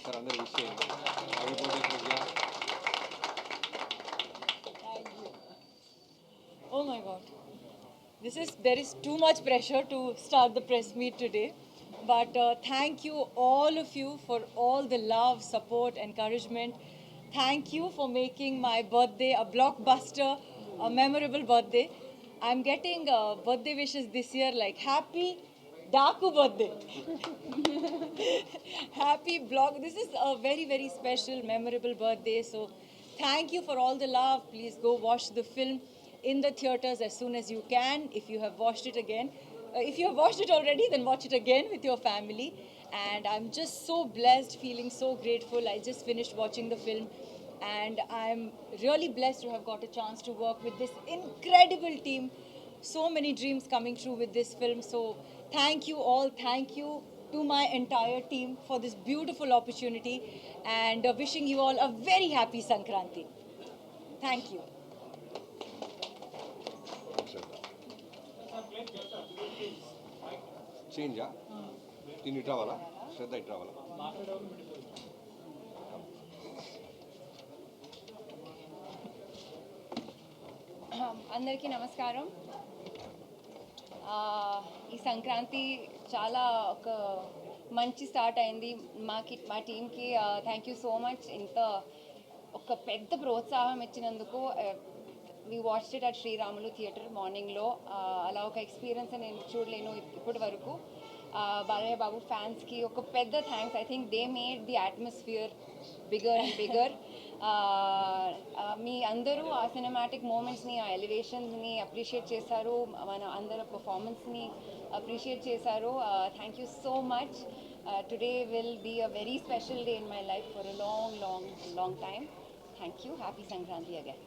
ఒకసారి అందరూ విష్ చేయండి. Happy birthday Pragya. Thank you. Oh my God. There is too much pressure to start the press meet today. But thank you, all of you, for all the love, support, encouragement. Thank you for making my birthday a blockbuster, a memorable birthday. I'm getting birthday wishes this year like happy Daku birthday. Happy blog. This is a very, very special, memorable birthday. So, thank you for all the love. Please go watch the film in the theaters as soon as you can. If you have watched it again, if you have watched it already, then watch it again with your family. And I'm just so blessed, feeling so grateful. I just finished watching the film, and I'm really blessed to have got a chance to work with this incredible team. So many dreams coming true with this film. So thank you all. Thank you to my entire team for this beautiful opportunity, and wishing you all a very happy Sankranti. Thank you. చేంజా తిని ఇటు రావాలా, శ్రద్ధ ఇటు రావాలా. అందరికీ నమస్కారం. ఈ సంక్రాంతి చాలా ఒక మంచి స్టార్ట్ అయింది మా టీంకి. Thank you so much. ఇంత ఒక పెద్ద ప్రోత్సాహం ఇచ్చినందుకు. We watched it at Sriramulu theatre మార్నింగ్లో. అలా ఒక ఎక్స్పీరియన్స్ నేను చూడలేను ఇప్పటి వరకు. బాలయ్య బాబు ఫ్యాన్స్కి ఒక పెద్ద thanks. I think they made the atmosphere bigger and bigger. మీ అందరూ ఆ సినిమాటిక్ మూమెంట్స్ని, ఆ ఎలివేషన్స్ని అప్రిషియేట్ చేశారు. మన అందరి పర్ఫార్మెన్స్ని అప్రిషియేట్ చేశారు. Thank you so much. Today will be a very special day in my life for a long long long time. Thank you. Happy Sankranti again.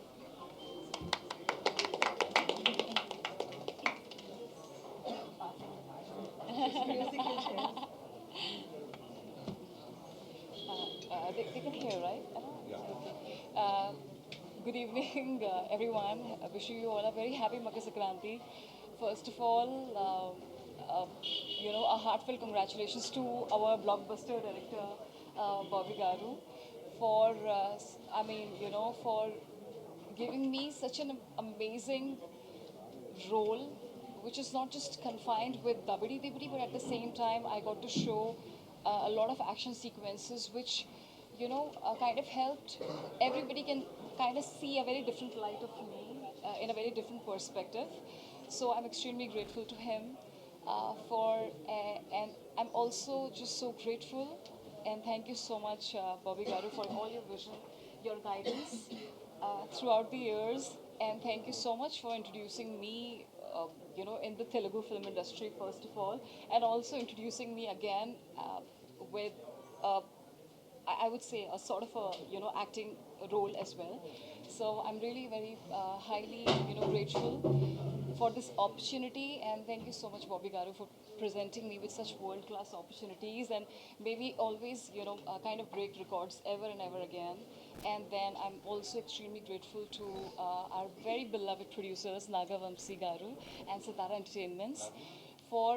They can hear, right? Yeah. Good evening, everyone. Wishing you all a very happy Makar Sankranti. First of all, a heartfelt congratulations to our blockbuster director, Bobby Garu, for, for giving me such an amazing role, which is not just confined with Dabidi Dibidi, but at the same time, I got to show a lot of action sequences, which, kind of helped everybody can kind of see a very different light of me in a very different perspective. So I'm extremely grateful to him and I'm also just so grateful and thank you so much, Bobby Garu, for all your vision, your guidance throughout the years, and thank you so much for introducing me, in the Telugu film industry first of all, and also introducing me again with. I would say a sort of a acting role as well. So I'm really very highly grateful for this opportunity, and thank you so much, Bobby Garu, for presenting me with such world-class opportunities, and maybe always kind of break records ever and ever again. And then I'm also extremely grateful to our very beloved producers Naga Vamsi Garu and Sitara Entertainments for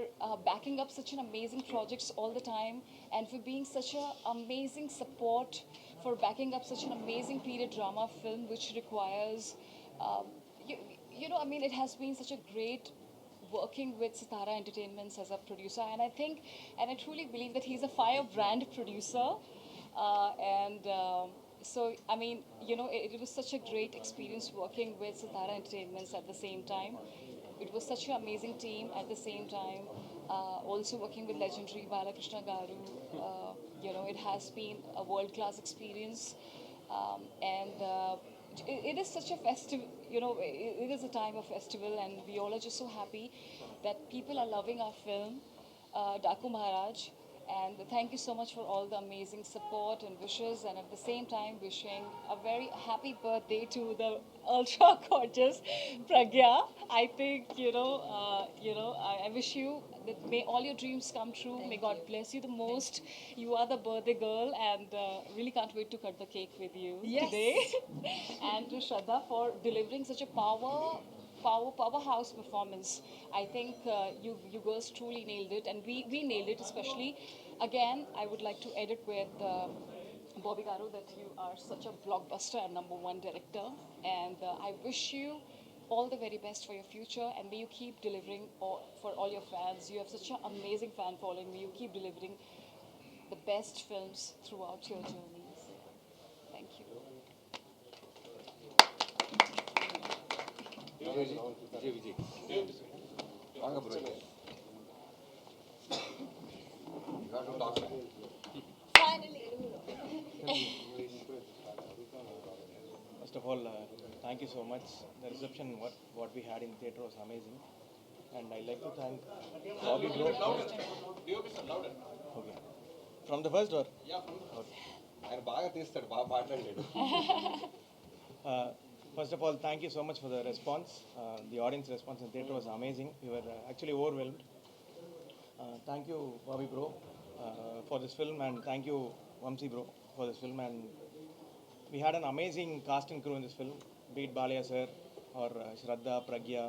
backing up such an amazing projects all the time, and for being such an amazing support for backing up such an amazing period drama film, which requires, it has been such a great working with Sitara Entertainments as a producer, and I truly believe that he's a firebrand producer, and. So, it was such a great experience working with Sitara Entertainments at the same time. It was such an amazing team at the same time. Also working with legendary Balakrishna Garu, it has been a world-class experience, and it is such a festive, it is a time of festival, and we all are just so happy that people are loving our film, Daku Maharaj. And thank you so much for all the amazing support and wishes, and at the same time wishing a very happy birthday to the ultra gorgeous Pragya. I think I wish you that may all your dreams come true. May God bless you the most. You are the birthday girl, and really can't wait to cut the cake with you today. And to Shraddha for delivering such a powerhouse performance. I think you girls truly nailed it, and we nailed it, especially again, I would like to edit with Bobby Garu that you are such a blockbuster and number one director. And I wish you all the very best for your future. And may you keep delivering for all your fans. You have such an amazing fan following. May you keep delivering the best films throughout your journeys. Thank you. Vijay. Vaanga bro. You have to talk. First of all, thank you so much. The reception, what we had in theatre was amazing, and I'd like to thank Bobby Bro. Okay. From the first or? Okay. ఆయన బాగా తీస్తాడు, బాగా మాట్లాడలేడు. First of all, thank you so much for the response. The audience response in theatre was amazing. We were actually overwhelmed. Thank you, Bobby Bro, for this film, and thank you, Vamsi Bro, for this film. And we had an amazing cast and crew in this film, be it Balaya sir or Shraddha, Pragya,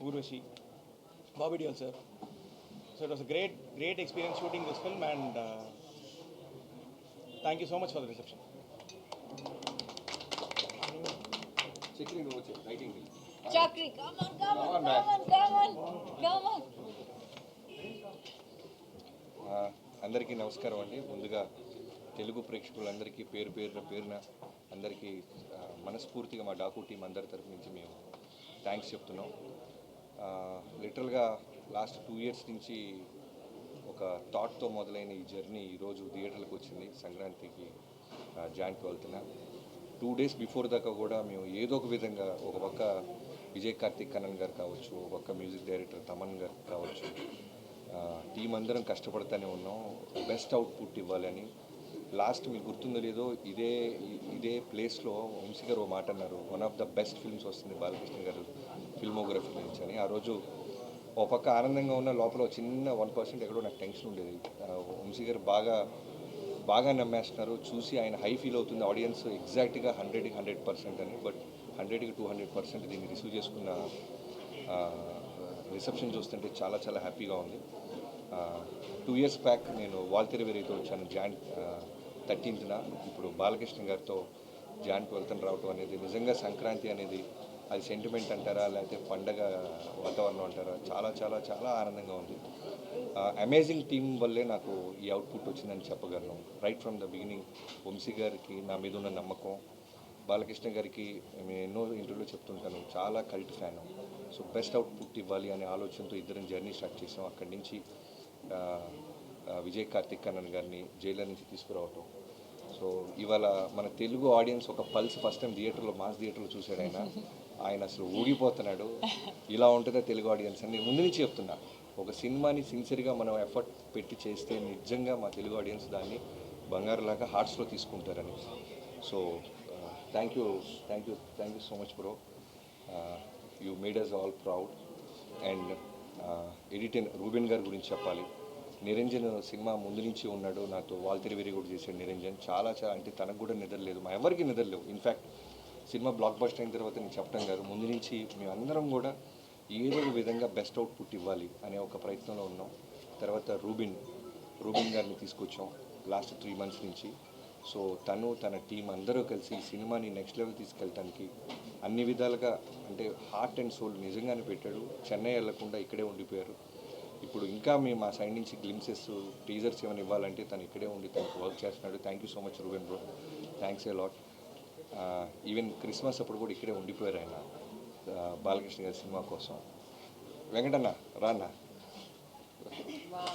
Urvashi, Bobby Deol sir. So it was a great experience shooting this film, and thank you so much for the reception. Chakri నువ్వు వచ్చి writing Chakri, come on, come on, Come on, man. come on, come on, come on. అందరికీ నమస్కారం అండి. ముందుగా తెలుగు ప్రేక్షకులందరికీ పేరున అందరికీ మనస్ఫూర్తిగా మా డాకు టీం అందరి తరఫు నుంచి మేము థ్యాంక్స్ చెప్తున్నాం. లిటరల్గా లాస్ట్ 2 years నుంచి ఒక థాట్తో మొదలైన ఈ జర్నీ ఈరోజు థియేటర్లకు వచ్చింది. సంక్రాంతికి జాన్ 12న 2 days బిఫోర్ దాకా కూడా మేము ఏదో ఒక విధంగా ఒక పక్క విజయ్ కార్తిక్ కన్నన్ గారు కావచ్చు, ఒక పక్క మ్యూజిక్ డైరెక్టర్ తమన్ గారు కావచ్చు, టీం అందరం కష్టపడుతూనే ఉన్నాం బెస్ట్ అవుట్పుట్ ఇవ్వాలని. లాస్ట్ మీకు గుర్తుందో లేదో ఇదే ప్లేస్లో వంశీ గారు ఓ మాట అన్నారు, one of the best films వస్తుంది బాలకృష్ణ గారు ఫిల్మోగ్రఫీ నుంచి అని. ఆ రోజు ఓ పక్క ఆనందంగా ఉన్న లోపల చిన్న 1% ఎక్కడో నాకు టెన్షన్ ఉండేది. వంశీ గారు బాగా నమ్మేస్తున్నారు, చూసి ఆయన హై ఫీల్ అవుతుంది ఆడియన్స్ ఎగ్జాక్ట్గా 100కి 100% అని. బట్ 100కి 200% దీన్ని రిసీవ్ చేసుకున్న రిసెప్షన్ చూస్తుంటే చాలా చాలా హ్యాపీగా ఉంది. 2 years బ్యాక్ నేను వాల్తెరి వేరేతో వచ్చాను జాన్ 13న. ఇప్పుడు బాలకృష్ణ గారితో జాన్ 12న రావటం అనేది నిజంగా సంక్రాంతి అనేది అది సెంటిమెంట్ అంటారా లేకపోతే పండగ వాతావరణం అంటారా, చాలా చాలా చాలా ఆనందంగా ఉంది. అమేజింగ్ టీం వల్లే నాకు ఈ అవుట్పుట్ వచ్చిందని చెప్పగలను. Right from the beginning Vamsi గారికి నా మీద ఉన్న నమ్మకం, బాలకృష్ణ గారికి నేను ఎన్నో ఇంటర్వ్యూలో చెప్తుంటాను చాలా cult fan. So best output ఇవ్వాలి అనే ఆలోచనతో ఇద్దరం జర్నీ స్టార్ట్ చేసాం. అక్కడి నుంచి విజయ్ కార్తిక్ కన్నన్ గారిని జైలర్ నుంచి తీసుకురావటం. సో ఇవాళ మన తెలుగు ఆడియన్స్ ఒక పల్స్ ఫస్ట్ టైం థియేటర్లో మాస్ థియేటర్లో చూశాడు ఆయన అసలు ఊగిపోతున్నాడు. ఇలా ఉంటుందా తెలుగు ఆడియన్స్ అని ముందు నుంచి చెప్తున్నా. ఒక సినిమాని సిన్సియర్గా మనం ఎఫర్ట్ పెట్టి చేస్తే నిజంగా మా తెలుగు ఆడియన్స్ దాన్ని బంగారులాగా హార్ట్స్లో తీసుకుంటారని. So thank you so much bro. You made us all proud. And editor Ruben గారి గురించి చెప్పాలి. నిరంజన్ సినిమా ముందు నుంచి ఉన్నాడు నాతో, వాల్తెరి వేరి కూడా చేశాడు నిరంజన్. చాలా అంటే తనకు కూడా నిద్రలేదు, మా ఎవరికి నిద్రలేవు. ఇన్ఫ్యాక్ట్ సినిమా బ్లాక్ బస్టర్ అయిన తర్వాత నేను చెప్పడం కాదు, ముందు నుంచి మేమందరం కూడా ఏదో ఒక విధంగా బెస్ట్ అవుట్పుట్ ఇవ్వాలి అనే ఒక ప్రయత్నంలో ఉన్నాం. తర్వాత రూబిన్ గారిని తీసుకొచ్చాం లాస్ట్ 3 months నుంచి. సో తన టీం అందరూ కలిసి సినిమాని నెక్స్ట్ లెవెల్ తీసుకెళ్ళటానికి అన్ని విధాలుగా అంటే హార్ట్ అండ్ సోల్ నిజంగానే పెట్టాడు. చెన్నై వెళ్లకుండా ఇక్కడే ఉండిపోయారు. ఇప్పుడు ఇంకా మేము మా సైడ్ నుంచి గ్లిమ్సెస్ టీజర్స్ ఏమైనా ఇవ్వాలంటే తను ఇక్కడే ఉండి తనకు వర్క్ చేస్తున్నాడు. Thank you so much Reuben bro, thanks a lot. Even Christmas అప్పుడు కూడా ఇక్కడే ఉండిపోయారు ఆయన బాలకృష్ణ గారి సినిమా కోసం. వెంకటన్న రాన్న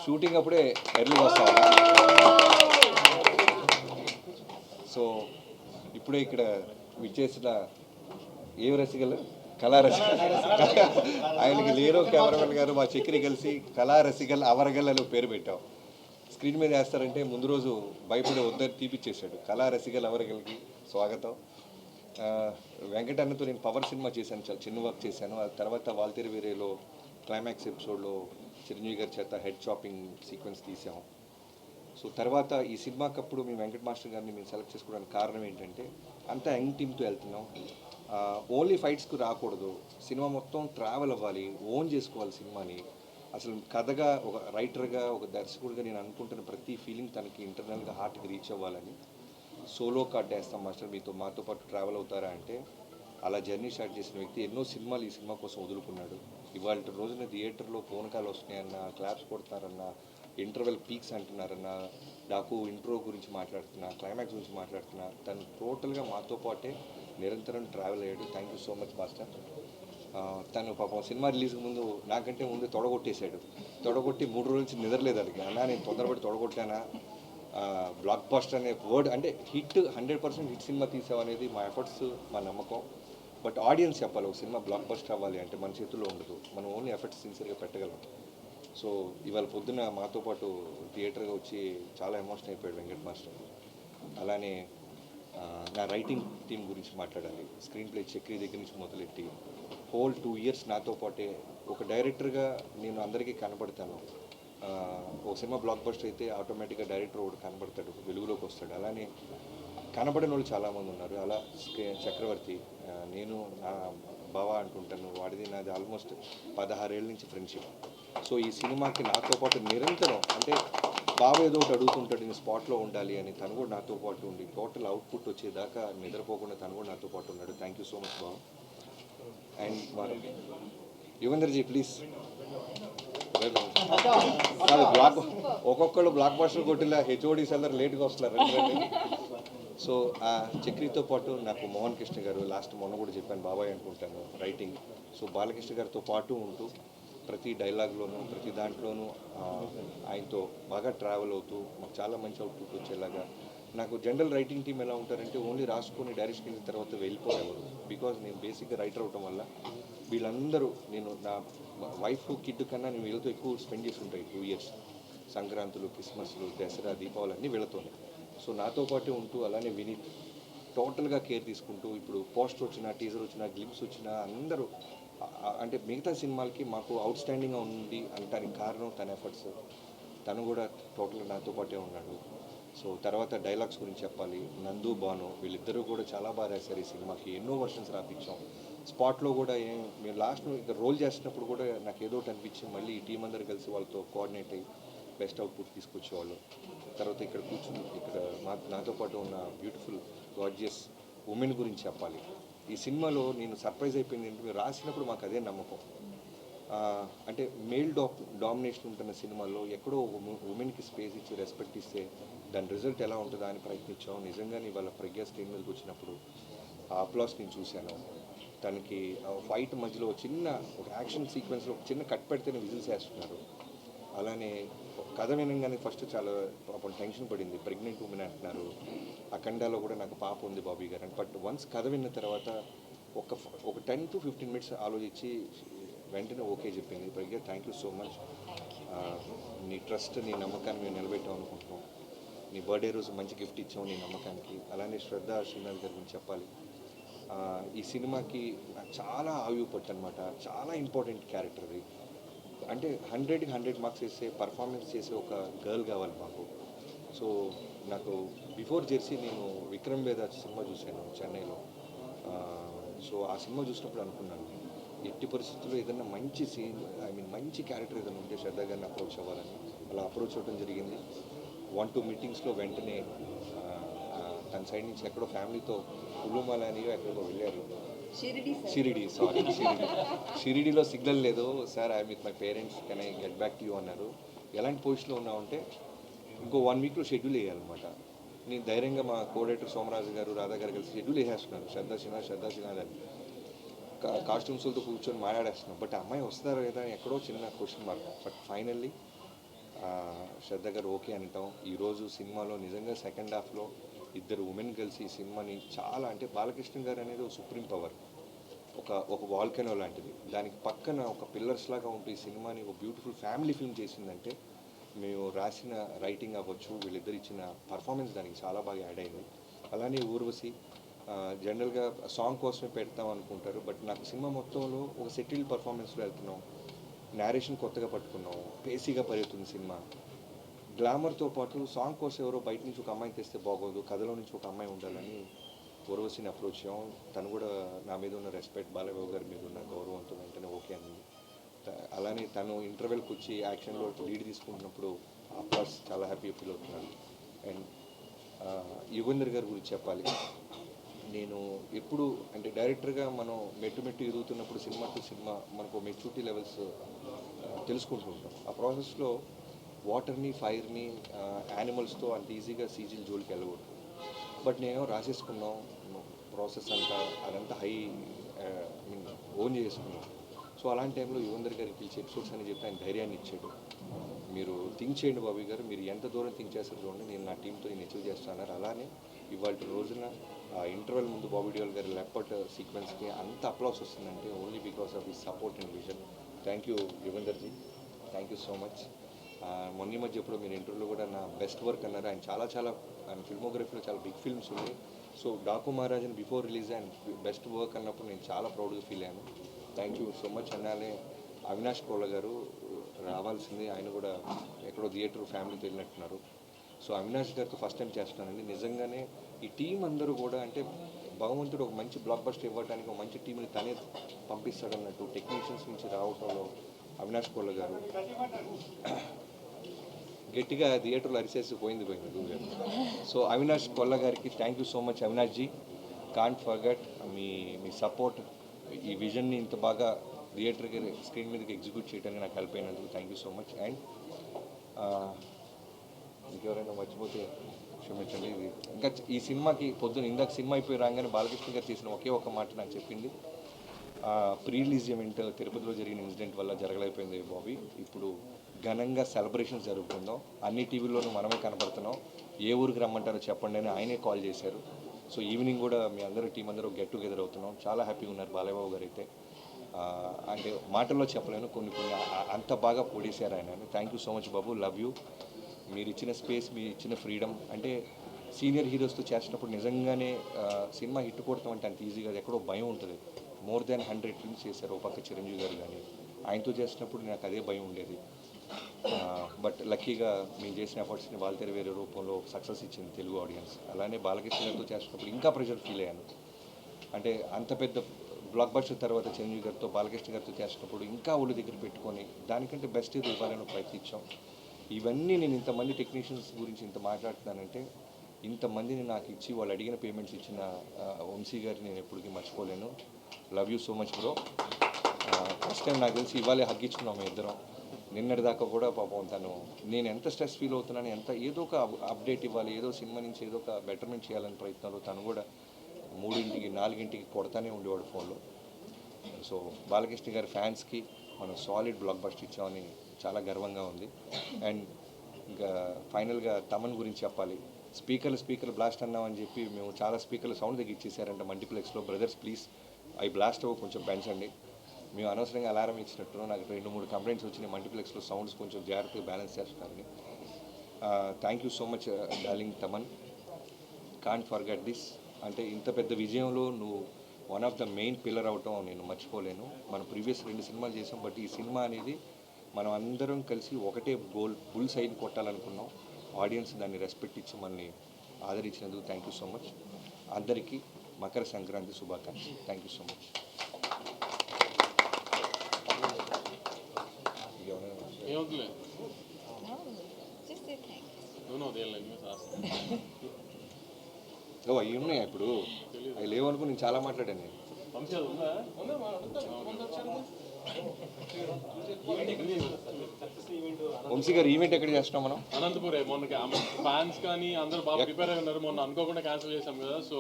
షూటింగ్ అప్పుడే ఎర్లీ వస్తాను. సో ఇప్పుడే ఇక్కడ విచ్చేసిన ఏ రసికలు కళారసికలు ఆయనకి లేరో కెమెరామెన్ గారు మా చక్రి కలిసి కళారసికల్ అవరగల్ అని పేరు పెట్టాం. స్క్రీన్ మీద వేస్తారంటే ముందు రోజు భయపడే వద్దని తీపిచ్చేసాడు. కళారసికల్ అవరగల్కి స్వాగతం. వెంకటన్నతో నేను పవర్ సినిమా చేశాను, చాలా చిన్న వర్క్ చేశాను. ఆ తర్వాత వాల్తెరి వేరేలో క్లైమాక్స్ ఎపిసోడ్లో చిరంజీవి గారి చేత హెడ్ చాపింగ్ సీక్వెన్స్ తీసాము. సో తర్వాత ఈ సినిమాకప్పుడు మేము వెంకట మాస్టర్ గారిని మేము సెలెక్ట్ చేసుకోవడానికి కారణం ఏంటంటే అంతా యంగ్ టీమ్తో వెళ్తున్నాం. ఓన్లీ ఫైట్స్కు రాకూడదు, సినిమా మొత్తం ట్రావెల్ అవ్వాలి, ఓన్ చేసుకోవాలి సినిమాని. అసలు కథగా ఒక రైటర్గా ఒక దర్శకుడిగా నేను అనుకుంటున్న ప్రతి ఫీలింగ్ తనకి ఇంటర్నల్గా హార్ట్కి రీచ్ అవ్వాలని సోలో కార్డ్ వేస్తాం మాస్టర్ మాతో పాటు ట్రావెల్ అవుతారా అంటే అలా జర్నీ స్టార్ట్ చేసిన వ్యక్తి ఎన్నో సినిమాలు ఈ సినిమా కోసం వదులుకున్నాడు. ఇవాళ రోజున థియేటర్లో ఫోన్ కాల్ వస్తున్నాయన్న, క్లాప్స్ కొడుతున్నారన్న, ఇంటర్వెల్ పీక్స్ అంటున్నారన్న, డాకు ఇంట్రో గురించి మాట్లాడుతున్నా, క్లైమాక్స్ గురించి మాట్లాడుతున్నా, తను టోటల్గా మాతో పాటే నిరంతరం ట్రావెల్ అయ్యాడు. Thank you so much master. తను పాపం సినిమా రిలీజ్ ముందు నాకంటే ముందు తొడగొట్టేశాడు. తొడగొట్టి 3 రోజుల నుంచి నిద్రలేదు అడిగి. అన్నా నేను తొందరపడి తొడగొట్టానా, బ్లాక్ బస్టర్ అనే వర్డ్ అంటే హిట్ 100% హిట్ సినిమా తీసావు అనేది మా ఎఫర్ట్స్, మా నమ్మకం. బట్ ఆడియన్స్ చెప్పాలి ఒక సినిమా బ్లాక్ బస్టర్ అవ్వాలి అంటే మన చేతుల్లో ఉండదు. మనం ఓన్లీ ఎఫర్ట్స్ సిన్సియర్గా పెట్టగలం. సో ఇవాళ పొద్దున మాతో పాటు థియేటర్గా వచ్చి చాలా ఎమోషన్ అయిపోయాడు వెంకట్ మాస్టర్. అలానే నా రైటింగ్ టీం గురించి మాట్లాడాలి. స్క్రీన్ ప్లే చక్రి దగ్గర నుంచి మొదలెట్టి హోల్ 2 ఇయర్స్ నాతో పాటే ఒక డైరెక్టర్గా నేను అందరికీ కనపడతాను. ఒక సినిమా బ్లాక్ బస్టర్ అయితే ఆటోమేటిక్గా డైరెక్టర్ ఒకటి కనపడతాడు, వెలుగులోకి వస్తాడు. అలానే కనపడిన వాళ్ళు చాలామంది ఉన్నారు. అలా చక్రవర్తి, నేను నా బావ అంటుంటాను, వాడిది నాది ఆల్మోస్ట్ 16 ఏళ్ళ నుంచి ఫ్రెండ్షిప్. సో ఈ సినిమాకి నాతో పాటు నిరంతరం అంటే బావ ఏదో ఒకటి అడుగుతుంటాడు, నేను స్పాట్లో ఉండాలి అని. తను కూడా నాతో పాటు ఉండి టోటల్ అవుట్పుట్ వచ్చేదాకా నిద్రపోకుండా తను కూడా నాతో పాటు ఉన్నాడు. థ్యాంక్ యూ సో మచ్ బావ. అండ్ మన యువేందర్జీ ప్లీజ్. బ్లాక్ ఒక్కొక్కళ్ళు బ్లాక్ బస్టర్ కొట్టిలా హెచ్ఓడీస్ అందరు లేట్గా వస్తున్నారు. సో ఆ చక్రితో పాటు నాకు మోహన్ కృష్ణ గారు, లాస్ట్ మొన్న కూడా చెప్పాను బాబాయ్ అనుకుంటాను రైటింగ్. సో బాలకృష్ణ గారితో పాటు ఉంటూ ప్రతి డైలాగ్లోనూ ప్రతి దాంట్లోనూ ఆయనతో బాగా ట్రావెల్ అవుతూ మాకు చాలా మంచి అవుట్పుట్ వచ్చేలాగా. నాకు జనరల్ రైటింగ్ టీం ఎలా ఉంటారంటే ఓన్లీ రాసుకొని డైరెక్షన్ అయిన తర్వాత వెళ్ళిపోయేవారు. బికాజ్ నేను బేసిక్గా రైటర్ అవటం వల్ల వీళ్ళందరూ, నేను నా వైఫ్ కిడ్ కన్నా నేను వీళ్ళతో ఎక్కువ స్పెండ్ చేసి ఉంటాయి 2 ఇయర్స్. సంక్రాంతులు, క్రిస్మస్లు, దసరా, దీపావళి అన్నీ వీళ్ళతోనే. సో నాతో పాటే ఉంటూ అలానే వినీత్ టోటల్గా కేర్ తీసుకుంటూ ఇప్పుడు పోస్టర్ వచ్చినా, టీజర్ వచ్చినా, గ్లిమ్స్ వచ్చినా అందరూ అంటే మిగతా సినిమాలకి మాకు అవుట్ స్టాండింగ్గా ఉంది అంటానికి కారణం తన ఎఫర్ట్స్. తను కూడా టోటల్గా నాతో పాటే ఉన్నాడు. సో తర్వాత డైలాగ్స్ గురించి చెప్పాలి. నందు, బాను వీళ్ళిద్దరూ కూడా చాలా బాగా రాశారు ఈ సినిమాకి. ఎన్నో వర్షన్స్ రాపించాం. స్పాట్లో కూడా మేము లాస్ట్ ఇక్కడ రోల్ చేస్తున్నప్పుడు కూడా నాకు ఏదో ఒకటి అనిపించింది. మళ్ళీ ఈ టీం అందరూ కలిసి వాళ్ళతో కోఆర్డినేట్ అయ్యి బెస్ట్ అవుట్పుట్ తీసుకొచ్చేవాళ్ళు. తర్వాత ఇక్కడ కూర్చుని ఇక్కడ నాతో పాటు ఉన్న బ్యూటిఫుల్ గార్జియస్ ఉమెన్ గురించి చెప్పాలి. ఈ సినిమాలో నేను సర్ప్రైజ్ అయిపోయింది ఏంటంటే మీరు రాసినప్పుడు మాకు అదే నమ్మకం. అంటే మేల్ డామినేషన్ ఉంటున్న సినిమాల్లో ఎక్కడో ఉమెన్కి స్పేస్ ఇచ్చి రెస్పెక్ట్ ఇస్తే దాని రిజల్ట్ ఎలా ఉంటుందా అని ప్రయత్నించాం. నిజంగానే వాళ్ళ ప్రజ్ఞా స్క్రీన్ మీదకి వచ్చినప్పుడు ఆ అప్లాస్ నేను చూశాను. తనకి ఫైట్ మధ్యలో చిన్న ఒక యాక్షన్ సీక్వెన్స్లో ఒక చిన్న కట్ పెడితేనే విజిల్స్ వేస్తున్నారు. అలానే కథ వినగానే ఫస్ట్ చాలా పాపం టెన్షన్ పడింది. ప్రెగ్నెంట్ ఉమెన్ అంటున్నారు. అఖండాలో కూడా నాకు పాప ఉంది బాబీ గారు అని. బట్ వన్స్ కథ విన్న తర్వాత ఒక 10 to 15 మినిట్స్ ఆలోచించి వెంటనే ఓకే చెప్పింది. ప్రజ్ఞ థ్యాంక్ యూ సో మచ్. నీ ట్రస్ట్, నీ నమ్మకాన్ని మేము నిలబెట్టాం అనుకుంటున్నాం. నీ బర్త్డే రోజు మంచి గిఫ్ట్ ఇచ్చాం నీ నమ్మకానికి. అలానే శ్రద్ధ శ్రీనాథ్ గారి గురించి చెప్పాలి. ఈ సినిమాకి చాలా ఆయువు పట్టు అనమాట. చాలా ఇంపార్టెంట్ క్యారెక్టర్ అది. అంటే 100కి 100 మార్క్స్ వేసే పర్ఫార్మెన్స్ చేసే ఒక గర్ల్ కావాలి మాకు. సో నాకు బిఫోర్ జెర్సీ నేను విక్రమ్ వేద సినిమా చూశాను చెన్నైలో. సో ఆ సినిమా చూసినప్పుడు అనుకున్నాను ఎట్టి పరిస్థితుల్లో ఏదైనా మంచి సీన్, మంచి క్యారెక్టర్ ఏదైనా ఉంటే శ్రద్ధ గారిని అప్రోచ్ అవ్వాలని. అలా అప్రోచ్ అవ్వడం జరిగింది. 1-2 మీటింగ్స్లో వెంటనే తన సైడ్ నుంచి ఎక్కడో ఫ్యామిలీతో కులుమల అని ఎక్కడికో వెళ్ళారు. షిరిడీలో సిగ్నల్ లేదు sir, I with my parents, can I get back to you అన్నారు. ఎలాంటి పొజిషన్లో ఉన్నామంటే ఇంకో 1 వీక్లో షెడ్యూల్ వేయాలన్నమాట. నేను ధైర్యంగా మా కోడైరెక్టర్ సోమరాజు గారు, రాధా గారు కలిసి షెడ్యూల్ వేసేస్తున్నారు. శ్రద్ధా సిన్హా అని కాస్ట్యూమ్స్తో కూర్చొని మాట్లాడేస్తున్నాం. బట్ అమ్మాయి వస్తారో లేదా ఎక్కడో చిన్న క్వశ్చన్ మార్క్. బట్ ఫైనల్లీ శ్రద్ధ గారు ఓకే అంటాం. ఈరోజు సినిమాలో నిజంగా సెకండ్ హాఫ్లో ఇద్దరు ఉమెన్ కలిసి ఈ సినిమాని చాలా అంటే బాలకృష్ణ గారు అనేది ఒక సుప్రీం పవర్, ఒక వాల్కెనో లాంటిది. దానికి పక్కన ఒక పిల్లర్స్ లాగా ఉంటూ ఈ సినిమాని ఒక బ్యూటిఫుల్ ఫ్యామిలీ ఫిల్మ్ చేసిందంటే మేము రాసిన రైటింగ్ అవ్వచ్చు, వీళ్ళిద్దరు ఇచ్చిన పర్ఫార్మెన్స్ దానికి చాలా బాగా యాడ్ అయింది. అలానే ఊర్వశి జనరల్గా సాంగ్ కోసమే పెడతాం అనుకుంటారు. బట్ నాకు సినిమా మొత్తంలో ఒక సెటిల్డ్ పర్ఫార్మెన్స్లో వెళ్తున్నాం. నేరేషన్ కొత్తగా పట్టుకున్నాం, పేసీగా పరిగెత్తుంది సినిమా. గ్లామర్తో పాటు సాంగ్ కోసం ఎవరో బయట నుంచి ఒక అమ్మాయిని తెస్తే బాగోదు, కథలో నుంచి ఒక అమ్మాయి ఉండాలని ఊర్వశిని అప్రోచ్ అయ్యాం. తను కూడా నా మీద ఉన్న రెస్పెక్ట్, బాలబాబు గారి మీద ఉన్న గౌరవంతో వెంటనే ఓకే అనింది. అలానే తను ఇంటర్వెల్కి వచ్చి యాక్షన్లో లీడ్ తీసుకుంటున్నప్పుడు అప్లాస్ చాలా హ్యాపీగా ఫీల్ అవుతున్నాను. అండ్ యుగంధర్ గారి గురించి చెప్పాలి. నేను ఎప్పుడు అంటే డైరెక్టర్గా మనం మెట్టు మెట్టు ఎదుగుతున్నప్పుడు సినిమా టు సినిమా మనకు మెచ్యూరిటీ లెవెల్స్ తెలుసుకుంటూ ఉంటాం. ఆ ప్రాసెస్లో వాటర్ని, ఫైర్ని, యానిమల్స్తో అంత ఈజీగా సీజీల జోలికి వెళ్ళకూడదు. బట్ నేను రాసేసుకున్నాం ప్రాసెస్ అంతా, అదంతా హై మీన్ ఓన్ చేసుకున్నాం. సో అలాంటి టైంలో యుగంధర్ గారికి పిలిచి ఎపిసోడ్స్ అని చెప్పి ఆయన ధైర్యాన్ని ఇచ్చాడు. మీరు థింక్ చేయండి బాబీ గారు, మీరు ఎంత దూరం థింక్ చేస్తారు చూడండి, నేను నా టీంతో నేను అచీవ్ చేస్తాను. అలానే ఇవాళ రోజున ఇంటర్వెల్ ముందు బాబీ డియోల్ గారి లెపర్ట్ సీక్వెన్స్కి అంత అప్లాస్ వస్తుందంటే only because of his support and vision. Thank you యుగంధర్జీ, థ్యాంక్ యూ సో మచ్. మొన్న మధ్య ఎప్పుడు మీరు ఇంటర్వ్యూలో కూడా నా బెస్ట్ వర్క్ అన్నారు. ఆయన ఆయన ఫిల్మోగ్రఫీలో చాలా బిగ్ ఫిల్మ్స్ ఉన్నాయి. సో డాకు మహారాజన్ బిఫోర్ రిలీజ్ ఆయన బెస్ట్ వర్క్ అన్నప్పుడు నేను చాలా ప్రౌడ్గా ఫీల్ అయ్యాను. Thank you so much. అన్నానే అవినాష్ కోళ్ళ గారు రావాల్సింది, ఆయన కూడా ఎక్కడో థియేటర్ ఫ్యామిలీతో వెళ్ళినట్టున్నారు. సో అవినాష్ గారితో ఫస్ట్ టైం చేస్తున్నానండి. నిజంగానే ఈ టీం అందరూ కూడా అంటే భగవంతుడు ఒక మంచి బ్లాక్ బస్టర్ ఇవ్వడానికి ఒక మంచి టీంని తనే పంపిస్తాడన్నట్టు టెక్నీషియన్స్ నుంచి రావటంలో అవినాష్ కోళ్ళ గారు గట్టిగా థియేటర్లో అరిసేసి పోయింది గురువు. సో అవినాష్ కొల్ల గారికి thank you so much. Avinash ji, can't forget మీ సపోర్ట్, ఈ విజన్ని ఇంత బాగా థియేటర్కి స్క్రీన్ మీదకి ఎగ్జిక్యూట్ చేయడానికి నాకు హెల్ప్ అయినందుకు thank you so much. And ఇంకెవరైనా మర్చిపోతే క్షమించండి. ఇది ఇంకా ఈ సినిమాకి ఇందాక సినిమా అయిపోయి రాగానే బాలకృష్ణ గారు చేసిన ఒకే ఒక మాట నాకు చెప్పింది, ప్రీ రిలీజ్ ఈవెంట్ తిరుపతిలో జరిగిన ఇన్సిడెంట్ వల్ల జరగలేకపోయింది బాబీ, ఇప్పుడు ఘనంగా సెలబ్రేషన్స్ జరుగుతుందాం, అన్ని టీవీల్లోనూ మనమే కనపడుతున్నాం, ఏ ఊరికి రమ్మంటారో చెప్పండి అని ఆయనే కాల్ చేశారు. సో ఈవినింగ్ కూడా మీ అందరూ టీం అందరూ గెట్ టుగెదర్ అవుతున్నాం. చాలా హ్యాపీగా ఉన్నారు బాలయ్యబాబు గారు అయితే. అంటే మాటల్లో చెప్పలేను, కొన్ని అంత బాగా పొడిశారు ఆయన. Thank you so much Babu, love you. మీరు ఇచ్చిన స్పేస్, మీరు ఇచ్చిన ఫ్రీడమ్, అంటే సీనియర్ హీరోస్తో చేసినప్పుడు నిజంగానే సినిమా హిట్ కొడతామంటే అంత ఈజీగా ఎక్కడో భయం ఉంటుంది. మోర్ దాన్ 100 ఫిల్మ్స్ చేశారు. ఒక పక్క చిరంజీవి గారు కానీ ఆయనతో చేసినప్పుడు నాకు అదే భయం ఉండేది. బట్ లక్కీగా మేము చేసిన ఎఫర్ట్స్ని వాళ్ళ వేరే రూపంలో సక్సెస్ ఇచ్చింది తెలుగు ఆడియన్స్. అలానే బాలకృష్ణ గారితో చేసినప్పుడు ఇంకా ప్రెషర్ ఫీల్ అయ్యాను. అంటే అంత పెద్ద బ్లాక్ బస్టర్ తర్వాత చిరంజీవి గారితో బాలకృష్ణ గారితో చేసినప్పుడు ఇంకా ఒళ్ళు దగ్గర పెట్టుకొని దానికంటే బెస్ట్ ఇది ఇవ్వాలని ప్రయత్నించాం. ఇవన్నీ నేను ఇంతమంది టెక్నీషియన్స్ గురించి ఇంత మాట్లాడుతున్నానంటే ఇంతమందిని నాకు ఇచ్చి వాళ్ళు అడిగిన పేమెంట్స్ ఇచ్చిన వంశీ గారిని నేను ఎప్పటికీ మర్చిపోలేను. Love you so much bro. First time నాకు తెలిసి ఇవాళే హగ్గించుకున్నాం మేము ఇద్దరం. నిన్నటి దాకా కూడా పాపం నేను ఎంత స్ట్రెస్ ఫీల్ అవుతున్నాను, ఏదో ఒక అప్డేట్ ఇవ్వాలి, ఏదో సినిమా నుంచి ఏదో ఒక బెటర్మెంట్ చేయాలని ప్రయత్నాలు తను కూడా 3ంటికి 4ంటికి కొడతానే ఉండేవాడు ఫోన్లో. సో బాలకృష్ణ గారి ఫ్యాన్స్కి మనం సాలిడ్ బ్లాక్ బస్టర్ ఇచ్చామని చాలా గర్వంగా ఉంది. అండ్ ఇంకా ఫైనల్గా తమన్ గురించి చెప్పాలి. స్పీకర్ బ్లాస్ట్ అన్నామని చెప్పి మేము చాలా స్పీకర్లు సౌండ్ తగ్గించేసారంట మల్టీప్లెక్స్లో. బ్రదర్స్ ప్లీజ్ అవి బ్లాస్ట్ అవ్వ కొంచెం పెంచండి. మేము అనవసరంగా అలారం ఇచ్చినట్టు నాకు 2-3 కంప్లైంట్స్ వచ్చినాయి. మల్టీప్లెక్స్లో సౌండ్స్ కొంచెం జాగ్రత్తగా బ్యాలెన్స్ చేస్తున్నారని. Thank you so much darling Thaman, can't forget this. అంటే ఇంత పెద్ద విజయంలో నువ్వు one of the main pillar అవటం నేను మర్చిపోలేను. మనం ప్రీవియస్ 2 సినిమాలు చేసాం, బట్ ఈ సినిమా అనేది మనం అందరం కలిసి ఒకటే గోల్, బుల్ సైడ్ కొట్టాలనుకున్నాం. ఆడియన్స్ దాన్ని రెస్పెక్ట్ ఇచ్చి మనల్ని ఆదరించినందుకు థ్యాంక్ యూ సో మచ్. అందరికీ మకర సంక్రాంతి శుభాకాంక్షలు. Thank you so much. ఏమవుతులే No, just say thanks. అవి ఉన్నాయా ఇప్పుడు? అవి లేవనుకో నేను చాలా మాట్లాడాను. నేను వంశీ అది ఉందా? వంశీ గారు ఈవెంట్ ఎక్కడ చేస్తున్నాం మనం? అనంతపురే. మొన్న ఫ్యాన్స్ కానీ అందరూ బాగా ప్రిపేర్ అయి ఉన్నారు. మొన్న అనుకోకుండా క్యాన్సిల్ చేసాం కదా, సో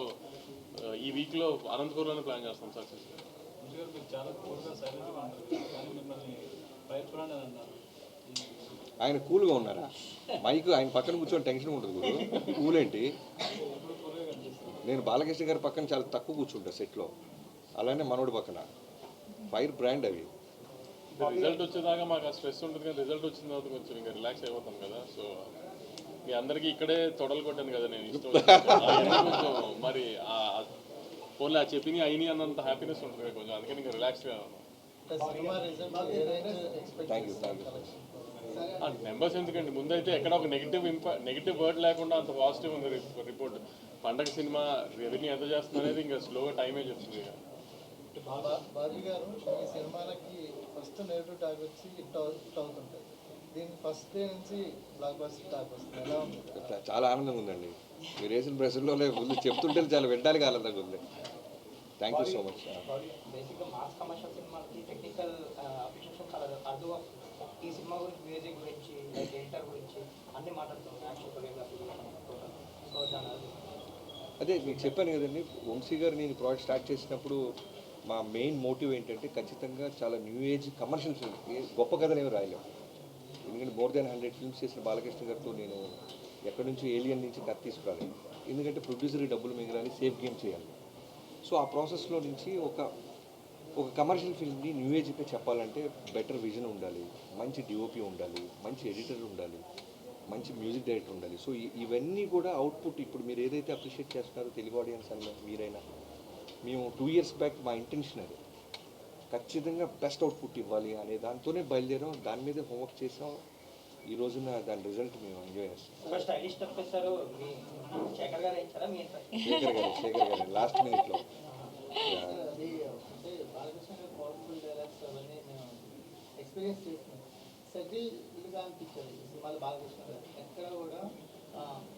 ఈ వీక్లో అనంతపూర్లోనే ప్లాన్ చేస్తాం సక్సెస్. ఆయన కూల్గా ఉన్నారా? మైక్ ఆయన పక్కన కూర్చొని టెన్షన్ ఉంటుంది గురు. కూల్ ఏంటి? నేను బాలకృష్ణ గారి పక్కన చాలా తక్కువ కూర్చుంటా సెట్లో, అలానే మనోడి పక్కన. ఫైర్ బ్రాండ్ అవి. రిజల్ట్ వచ్చేదాకా మాకు ఆ స్ట్రెస్ ఉంటుంది, కానీ రిజల్ట్ వచ్చిన తర్వాత కొంచెం ఇంకా రిలాక్స్ అయిపోతాం కదా. సో మీ అందరికీ ఇక్కడే తొడలు కొట్టాను కదా నేను, ఇష్టం కొంచెం మరి ఫోన్లో ఆ చెప్పిన అయినాయి అన్నంత హ్యాపీనెస్ ఉంటుంది కదా కొంచెం, అందుకని ఇంకా రిలాక్స్గా థ్యాంక్ యూ. నెంబర్స్ ఎందుకండి, ముందైతే ఎక్కడ ఒక నెగిటివ్ వర్డ్ లేకుండా అంత పాజిటివ్ ఉంది రిపోర్ట్. పండగ సినిమా రెవెన్యూ ఎంత చేస్తుంది అనేది ఇంకా స్లోగా టైమే చెప్తుంది. బాబీ గారు ఈ సినిమాలకి ఫస్ట్ నెగిటివ్ టాక్ వచ్చి హిట్ అవుతుంటుంది. దీనికి ఫస్ట్ డే నుంచి బ్లాక్ బస్టర్ టాక్ వస్తుంది. ఎలా ఉంది? చాలా ఆనందంగా ఉందండి. మీరు వేసిన ప్రశ్నలో ముందు చెప్తుంటే చాలా వినడానికి ఆనందంగా ఉంది. Thank you so much. బేసిక్గా మాస్ కమర్షియల్ సినిమాకి టెక్నికల్ అప్రిషియేషన్ చాలా అర్థం వస్తుంది. ఈ సినిమా గురించి, మ్యూజిక్ గురించి, లైక్ ఎడిటర్ గురించి అన్నీ మాట్లాడుతున్నాం. యాక్షన్ కొరియోగ్రఫీ సో దాని అదే మీకు చెప్పాను కదండి, వంశీ గారు నేను ప్రాజెక్ట్ స్టార్ట్ చేసినప్పుడు మా మెయిన్ మోటివ్ ఏంటంటే ఖచ్చితంగా చాలా న్యూ ఏజ్ కమర్షియల్ ఫిల్మ్స్, గొప్ప కథలు ఏమి రాయలేము. ఎందుకంటే మోర్ దాన్ 100 ఫిల్మ్స్ చేసిన బాలకృష్ణ గారితో నేను ఎక్కడి నుంచి ఏలియన్ నుంచి కథ తీసుకురాలేదు. ఎందుకంటే ప్రొడ్యూసర్కి డబ్బులు మిగలాలి, సేఫ్ గేమ్ చేయాలి. సో ఆ ప్రాసెస్లో నుంచి ఒక కమర్షియల్ ఫిల్మ్ని న్యూ ఏజ్కి చెప్పాలంటే బెటర్ విజన్ ఉండాలి, మంచి డిఓపి ఉండాలి, మంచి ఎడిటర్ ఉండాలి, మంచి మ్యూజిక్ డైరెక్టర్ ఉండాలి. సో ఇవన్నీ కూడా అవుట్పుట్ ఇప్పుడు మీరు ఏదైతే అప్రిషియేట్ చేస్తున్నారో తెలుగు ఆడియన్స్ అన్న మీరైనా, మేము 2 years బ్యాక్ మా ఇంటెన్షన్ అది ఖచ్చితంగా బెస్ట్ అవుట్పుట్ ఇవ్వాలి అనే దాంతోనే బయలుదేరాం, దాని మీదే హోంవర్క్ చేసాం. ఈ రోజున దాని రిజల్ట్ మేము ఎంజాయ్ చేస్తాం. స్టైలిష్ స్టెప్ వేస్తారు. మీ శేఖర్ గారు ఇచ్చారా? మీ శేఖర్ గారు లాస్ట్ మినిట్లో. అది అంటే బాలకృష్ణ గారు పవర్ఫుల్ డైలాగ్స్ అవన్నీ మేము ఎక్స్పీరియన్స్ చేస్తున్నాం. సెటిల్గా అనిపించారు ఈ సినిమాలో బాలకృష్ణ గారు. ఎక్కడ కూడా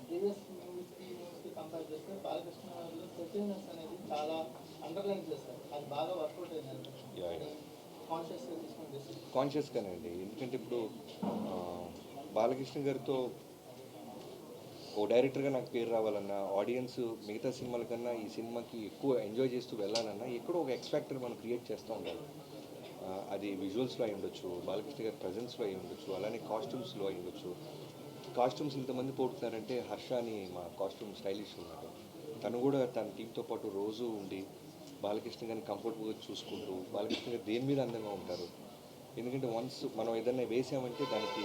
ప్రీవియస్ మూవీస్కి కంపేర్ చేస్తే బాలకృష్ణ గారిలో సెటిల్నెస్ అనేది చాలా అండర్లైన్ చేస్తారు. అది బాగా వర్కౌట్ అయింది. కాన్షియస్గా తీసుకుని డెసిషన్. కాన్షియస్గానే అండి. ఎందుకంటే ఇప్పుడు బాలకృష్ణ గారితో ఓ డైరెక్టర్గా నాకు పేరు రావాలన్నా, ఆడియన్స్ మిగతా సినిమాల కన్నా ఈ సినిమాకి ఎక్కువ ఎంజాయ్ చేస్తూ వెళ్ళాలన్నా ఎక్కడో ఒక ఎక్స్ఫాక్టర్ మనం క్రియేట్ చేస్తూ ఉండాలి. అది విజువల్స్లో అయి ఉండొచ్చు, బాలకృష్ణ గారి ప్రజెన్స్లో అయి ఉండొచ్చు, అలానే కాస్ట్యూమ్స్లో అయి ఉండొచ్చు. కాస్ట్యూమ్స్ ఇంతమంది పోతున్నారంటే హర్ష అని మా కాస్ట్యూమ్ స్టైలిష్ ఉన్నారు, తను కూడా తన టీంతో పాటు రోజు ఉండి బాలకృష్ణ గారిని కంఫర్టబుల్గా చూసుకుంటూ, బాలకృష్ణ గారు దేని మీద అందంగా ఉంటారు. ఎందుకంటే వన్స్ మనం ఏదైనా వేసామంటే దానికి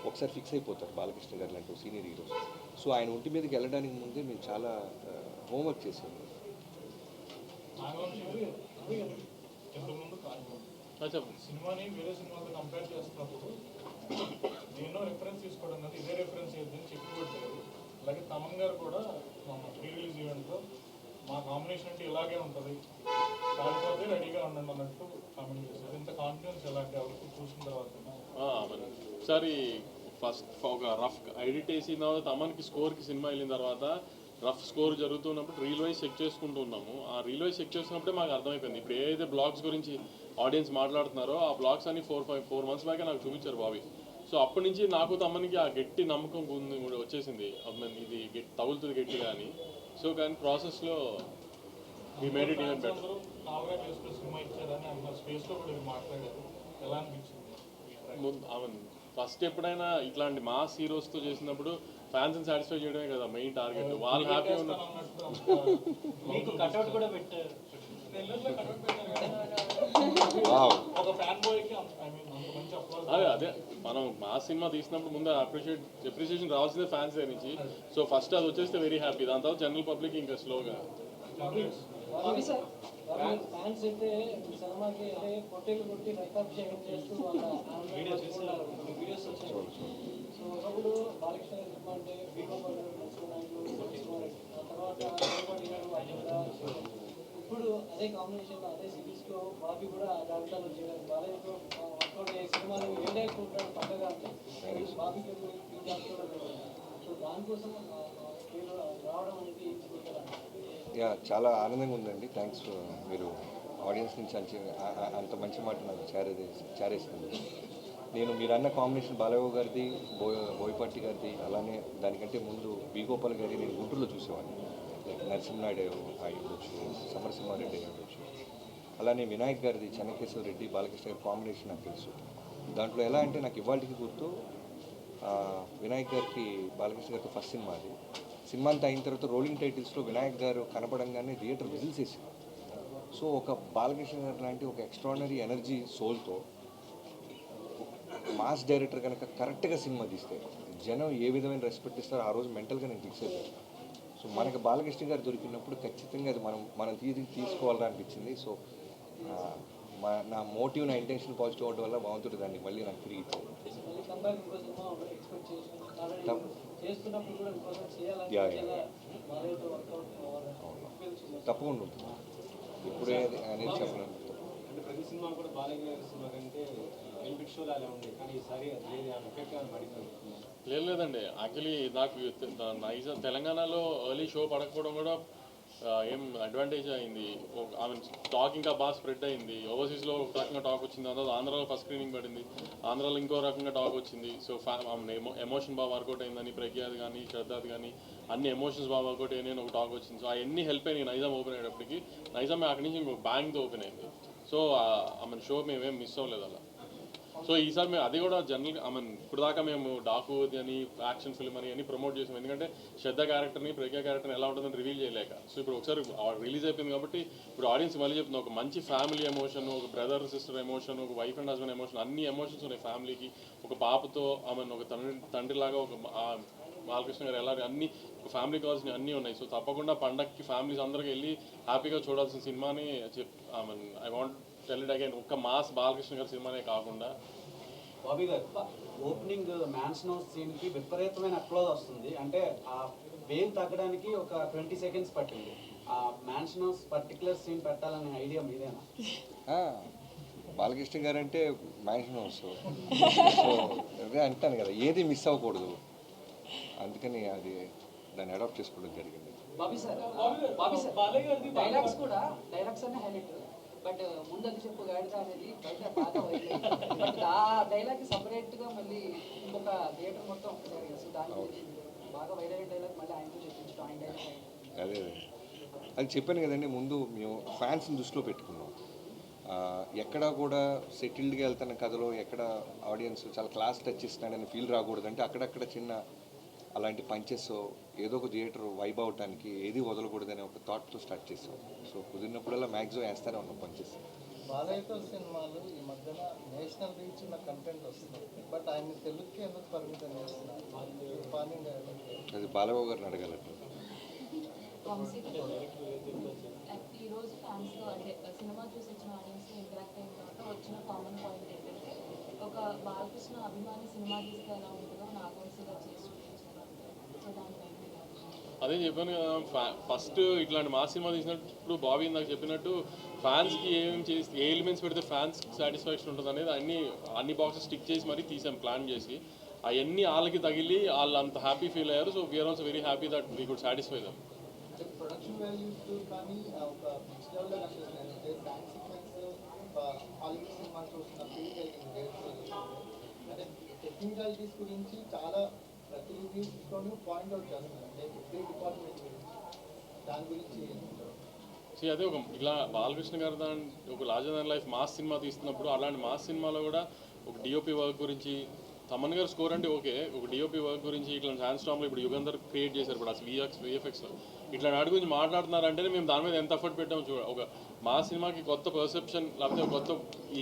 ఒకసారి ఫిక్స్ అయిపోతారు బాలకృష్ణ గారు లాంటి సీనియర్ హీరోస్. సో ఆయన ఒంటి మీదకి వెళ్ళడానికి ముందే మేము చాలా హోంవర్క్ చేసాము. సినిమాని వేరే సినిమాతో కంపేర్ చేస్తున్నప్పుడు ఎన్నో రిఫరెన్స్ తీసుకోవడం కదా, ఇదే రిఫరెన్స్ ఏదని చెప్పి కొట్టారు. అలాగే తమన్ గారు కూడా ప్రీ రిలీజ్ ఈవెంట్లో మా కాంబినేషన్ అంటే ఇలాగే ఉంటుంది, కాకపోతే రెడీగా ఉండండి అన్నట్టు కామెంట్ చేశారు. ఇంత కాన్ఫిడెన్స్ ఎలాంటి అవుట్పుట్ చూసిన తర్వాత? ఒకసారి ఫస్ట్ ఒక రఫ్ ఎడిట్ వేసిన తర్వాత తమన్కి స్కోర్కి సినిమా వెళ్ళిన తర్వాత రఫ్ స్కోర్ జరుగుతున్నప్పుడు రీల్ వైజ్ చెక్ చేసుకుంటూ ఉన్నాము. ఆ రీల్ వైజ్ చెక్ చేస్తున్నప్పుడే మాకు అర్థమైపోయింది ఇప్పుడు ఏదైతే బ్లాగ్స్ గురించి ఆడియన్స్ మాట్లాడుతున్నారో ఆ బ్లాగ్స్ అన్ని 4 months బ్యాకే నాకు చూపించారు బాబీ. సో అప్పటి నుంచి నాకు తమన్కి ఆ గట్టి నమ్మకం వచ్చేసింది, ఇది తగులుతుంది గట్టిగా అని. సో కానీ ప్రాసెస్లో మీ made it even better. Cinema ఇచ్చారని అన్న స్పేస్లో కూడా మాట్లాడారు, ఎలా అనిపించింది? ఫస్ట్ ఎప్పుడైనా ఇట్లాంటి మాస్ హీరోస్తో చేసినప్పుడు ఫ్యాన్స్ని సాటిస్ఫై చేయడమే కదా మెయిన్ టార్గెట్. వాళ్ళు హ్యాపీ ఉన్నారు. మీకు కట్అవుట్ కూడా పెట్టారు. అదే మనం మాస్ సినిమా తీసినప్పుడు ముందు అప్రిషియేషన్ రావాల్సిందే ఫ్యాన్స్ దగ్గర నుంచి. సో ఫస్ట్ అది వచ్చేస్తే వెరీ హ్యాపీ, దాని తర్వాత జనరల్ పబ్లిక్ ఇంకా స్లోగా. ఫ్యాన్స్ అయితే సినిమాకి అదే పొట్టేలు కొట్టి రక్తాభిషేకం చేస్తూ వీడియోస్ వచ్చాయి. సో ఒకప్పుడు బాలకృష్ణ గారి సినిమా అంటే తర్వాత ఇప్పుడు అదే కాంబినేషన్లో అదే సిరీస్లో బాబీ కూడా జాబితాలో చేయడం బాలయ్యతో వర్కౌట్ అయ్యే సినిమాలు ఏ డైరెక్టర్ ఉంటాడు పక్కగా అంటే బాబీకి సో దానికోసం రావడం అనేది చాలా ఆనందంగా ఉందండి. థ్యాంక్స్. మీరు ఆడియన్స్ నుంచి అంత మంచి మాట నాకు చేరేసింది. మీరు అన్న కాంబినేషన్ బాలయ్య గారిది, బోయపాటి గారిది, అలానే దానికంటే ముందు బి గోపాల్ గారి నేను గుంటూరులో చూసేవాడిని. లైక్ నరసింహనాయుడు అయి ఉండొచ్చు, సమరసింహారెడ్డి అయి ఉండొచ్చు, అలానే వినాయక్ గారిది చెన్నకేశ్వర రెడ్డి, బాలకృష్ణ గారి కాంబినేషన్ నాకు తెలుసు. దాంట్లో ఎలా అంటే నాకు ఇవాళకి గుర్తు, వినాయక్ గారికి బాలకృష్ణ గారితో ఫస్ట్ సినిమా అది. సినిమా అంతా అయిన తర్వాత రోలింగ్ టైటిల్స్లో వినాయక్ గారు కనపడంగానే థియేటర్ విజిల్స్ వేసింది. సో ఒక బాలకృష్ణ గారు లాంటి ఒక ఎక్స్ట్రాడినరీ ఎనర్జీ సోల్తో మాస్ డైరెక్టర్ కనుక కరెక్ట్గా సినిమా తీస్తే జనం ఏ విధమైన రెస్పెక్ట్ ఇస్తారో ఆ రోజు మెంటల్గా నేను ఫిక్స్ అయిపోయాను. సో మనకి బాలకృష్ణ గారు దొరికినప్పుడు ఖచ్చితంగా అది మనం తీసుకోవాలని అనిపించింది. సో నా మోటివ్, నా ఇంటెన్షన్ పాజిటివ్ అవడం వల్ల బాగుంటుంది, దాన్ని మళ్ళీ నాకు తిరిగి ఇచ్చాను. తప్పకుండా ఉంటుంది. ఇప్పుడే అనేది చెప్పలేను. అంటే ప్రతి సినిమా కూడా బాలయ్య గారి సినిమా కంటే బెనిఫిట్ షోలు అలా ఉంది, కానీ ఈసారి అది లేదు, ఆ ఎఫెక్ట్ అని పడింది. లేదండి, యాక్చువల్లీ నాకు తెలంగాణలో ఎర్లీ షో పడకపోవడం కూడా ఏం అడ్వాంటేజ్ అయింది. ఆమె టాక్ ఇంకా బాగా స్ప్రెడ్ అయింది. ఓవర్సీస్లో ఒక రకంగా టాక్ వచ్చింది, అందులో ఆంధ్రాలో ఫస్ట్ స్క్రీనింగ్ పడింది, ఆంధ్రాలో ఇంకో రకంగా టాక్ వచ్చింది. సో ఎమోషన్ బాగా వర్కౌట్ అయిందని ప్రజ్ఞాది కానీ శ్రద్ధాది కానీ అన్ని ఎమోషన్స్ బాగా వర్కౌట్ అయ్యాయని ఒక టాక్ వచ్చింది. సో అవన్నీ హెల్ప్ అయినాయి నైజాం ఓపెన్ అయ్యేటప్పటికి. నైజాం అక్కడి నుంచి ఇంకో బ్యాంక్తో ఓపెన్ అయింది. సో ఆమె షో మేమేం మిస్ అవ్వలేదు అలా. సో ఈసారి మేము అది కూడా జనరల్గా ఇప్పుడు దాకా మేము డాకు అని యాక్షన్ ఫిల్మ్ అని అన్ని ప్రమోట్ చేసాం, ఎందుకంటే శ్రద్ధ క్యారెక్టర్ని ప్రజ్ఞా క్యారెక్టర్ని ఎలా ఉంటుందని రివీల్ చేయలేక. సో ఇప్పుడు ఒకసారి రిలీజ్ అయిపోయింది కాబట్టి ఇప్పుడు ఆడియన్స్ మళ్ళీ చెప్తుంది, ఒక మంచి ఫ్యామిలీ ఎమోషన్, ఒక బ్రదర్ సిస్టర్ ఎమోషన్, ఒక వైఫ్ అండ్ హస్బెండ్ ఎమోషన్, అన్ని ఎమోషన్స్ ఉన్నాయి ఫ్యామిలీకి. ఒక పాపతో ఒక తండ్రిలాగా ఒక బాలకృష్ణ గారు ఎలా అన్ని ఒక ఫ్యామిలీ కావాల్సిన అన్నీ ఉన్నాయి. సో తప్పకుండా పండగకి ఫ్యామిలీస్ అందరికీ వెళ్ళి హ్యాపీగా చూడాల్సిన సినిమాని I want tell it again, ఒక్క మాస్ బాలకృష్ణ గారి సినిమానే కాకుండా. బాబీ గారు, ఓపెనింగ్ మ్యాన్షన్ హౌస్ సీన్కి విపరీతమైన అప్లోజ్ వస్తుంది. అంటే ఆ వేవ్ తగ్గడానికి ఒక 20 seconds పట్టింది. ఆ మ్యాన్షన్ హౌస్ పర్టికులర్ సీన్ పెట్టాలనే ఐడియా మీదేనా? బాలకృష్ణ గారు అంటే మ్యాన్షన్ హౌస్. సో అదే అంటాను కదా, ఏది మిస్ అవ్వకూడదు, అందుకని అది దాన్ని అడాప్ట్ చేసుకోవడం జరిగింది. బాబీ సార్ డైలాగ్స్ కూడా డైలాగ్స్ అనే హైలైట్, బట్ ముందది చెప్పు గాడిద అనేది బయట బాగా వైరల్. బట్ ఆ డైలాగ్ సపరేట్గా మళ్ళీ ఇంకొక థియేటర్ మొత్తం ఒక్కసారి కదా, సో దాని గురించి బాగా వైరల్ డైలాగ్ మళ్ళీ ఆయనతో చెప్పించడం, ఆయన డైలాగ్. అదే అది చెప్పాను కదండి, ముందు మేము ఫ్యాన్స్ని దృష్టిలో పెట్టుకున్నాం. ఎక్కడా కూడా సెటిల్డ్గా వెళ్తున్న కథలో ఎక్కడ ఆడియన్స్ చాలా క్లాస్ టచ్ ఇస్తున్నాడని ఫీల్ రాకూడదంటే అక్కడక్కడ చిన్న అలాంటి పంచెస్ ఏదో ఒక థియేటర్ వైబ్ అవటానికి ఏది వదలకూడదనే ఒక థాట్తో స్టార్ట్ చేసాం. సో కుదిరినప్పుడల్లా మ్యాక్సిమం వేస్తూనే ఉన్నాం పంచెస్. బాలయ్యతో సినిమాలు ఈ మధ్యన నేషనల్ రీచ్ ఉన్న కంటెంట్ వస్తుంది, బట్ ఆయన తెలుగుకి ఎందుకు పరిమితం చేస్తున్నారు? అది బాలబాబు గారిని అడగాలండి. ఈరోజు ఫ్యాన్స్తో అంటే సినిమా చూసి వచ్చిన ఆడియన్స్తో ఇంటరాక్ట్ అయిన తర్వాత వచ్చిన కామన్ పాయింట్ ఏంటంటే, ఒక బాలకృష్ణ అభిమాని సినిమా తీస్తే ఎలా ఉంటుందో నాగవంశీగా చేసి చూపించారు. సో దానిపై అదే చెప్పాను కదా, ఫస్ట్ ఇట్లాంటి మా సినిమా తీసినప్పుడు బాబీ నాకు చెప్పినట్టు ఫ్యాన్స్కి ఏమేమి చేసి ఏ ఎలిమెంట్స్ పెడితే ఫ్యాన్స్ సాటిస్ఫాక్షన్ ఉంటుంది అనేది అన్ని బాక్సెస్ స్టిక్ చేసి మరీ తీసాం ప్లాన్ చేసి. అవన్నీ వాళ్ళకి తగిలి వాళ్ళు అంత హ్యాపీ ఫీల్ అయ్యారు. So we're also very happy that we could satisfy them. Production values కానీ ఒక నెక్స్ట్ లెవెల్లో కనిపిస్తుంది. డాన్స్ సీక్వెన్స్ హాలీవుడ్ సినిమా చూసిన ఫీల్ కలిగింది. అంటే టెక్నికాలిటీస్ గురించి చాలా ప్రతి రివ్యూస్లోనూ పాయింట్అవుట్ చేస్తున్నారు, అంటే ఎవ్రీ డిపార్ట్మెంట్ గురించి. దాని గురించి అదే ఒక ఇలా బాలకృష్ణ గారు ఒక larger than life mass cinema తీస్తున్నప్పుడు అలాంటి మాస్ సినిమాలో కూడా ఒక డిఓపి వర్క్ గురించి, తమన్ గారు స్కోర్ అంటే ఓకే, ఒక డిఓపి వర్క్ గురించి ఇట్లా హ్యాండ్ స్టామ్లో ఇప్పుడు యుగంధర్ క్రియేట్ చేశారు. ఇప్పుడు అసలు విఎఫ్ఎక్స్లో ఇట్లా వాటి గురించి మాట్లాడుతున్నారంటేనే మేము దాని మీద ఎంత ఎఫర్ట్ పెట్టాము చూడ. ఒక మా సినిమాకి కొత్త పర్సెప్షన్ లేకపోతే కొత్త